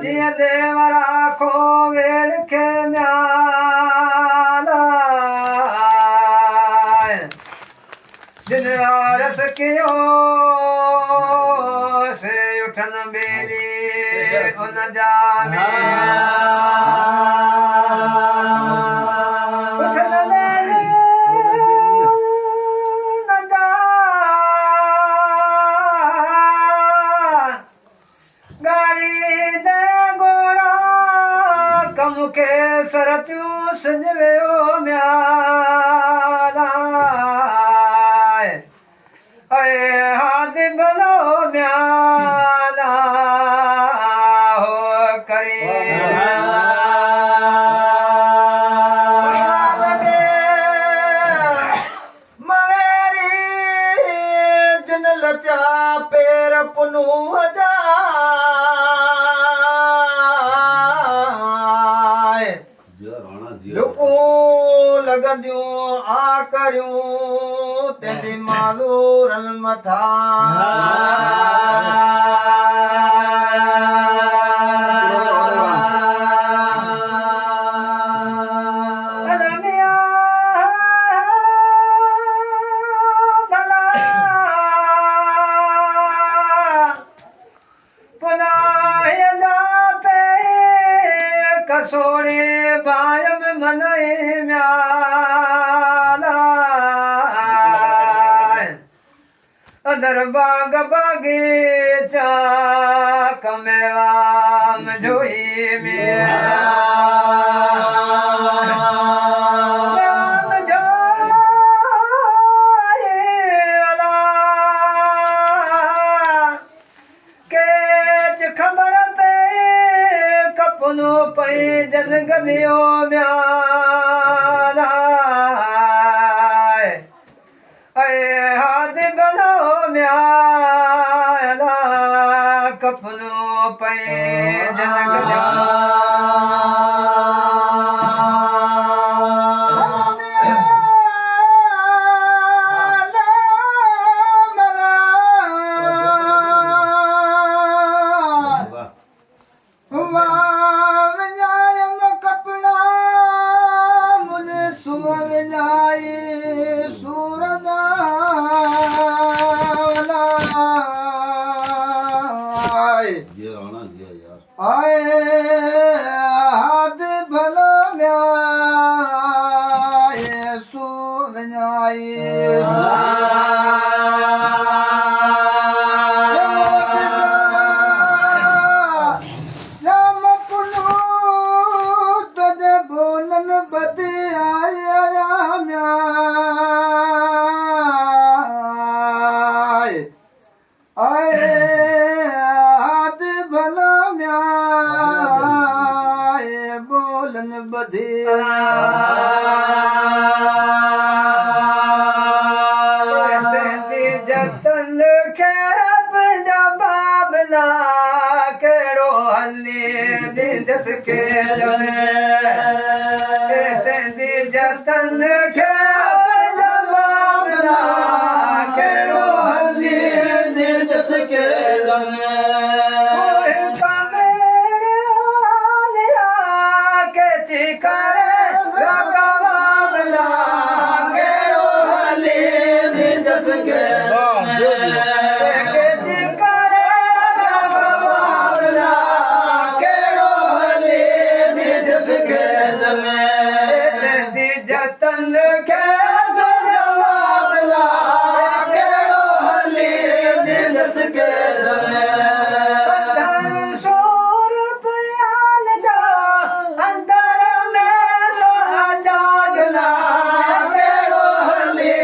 जीअं देवरा खो वेड़ खे म्याला जिन आरस कियो से उठन बेली उन जाने उठन बेली उन जान गाड़ी दे घोड़ा कम के सरतियूं सिंध वियो म्याला हाथ भलो म्याला हो करे लगे मवेरी जिन लटिया पेर पुनू जाए लुकू लगंदियूं आ करियूं तेरी मालूरन मथा कसोड़े बायम मनई म्याला अदर बाग बागीचा कमेवा मजोई पई जन गलियो म्याला हाथ भलो म्याला कपनो पई जन गलियो आए हाथ भलो म्याए सू वञाए राम पुनू तुझे बोलन बदे आया म्याए आए बोलन बधे जतन खे बाबला कहिड़ो हले दस के जतन खे बाबला कहिड़ो हले दस के जतन खे बाबला कहिड़ो हले दस के सोर प्याल जा अंदर में जागला कहिड़ो हले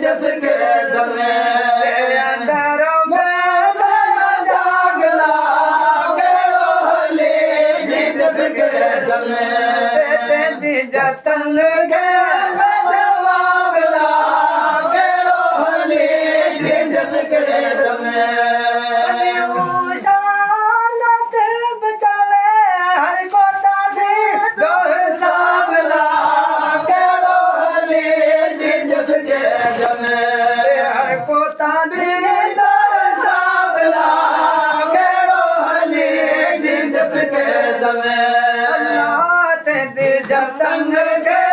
दस के अंदर में जागला कहिड़ो हले दस के जतन खे बाबला कहिड़ो हले दस के जतन जमे नाथ दे जतन के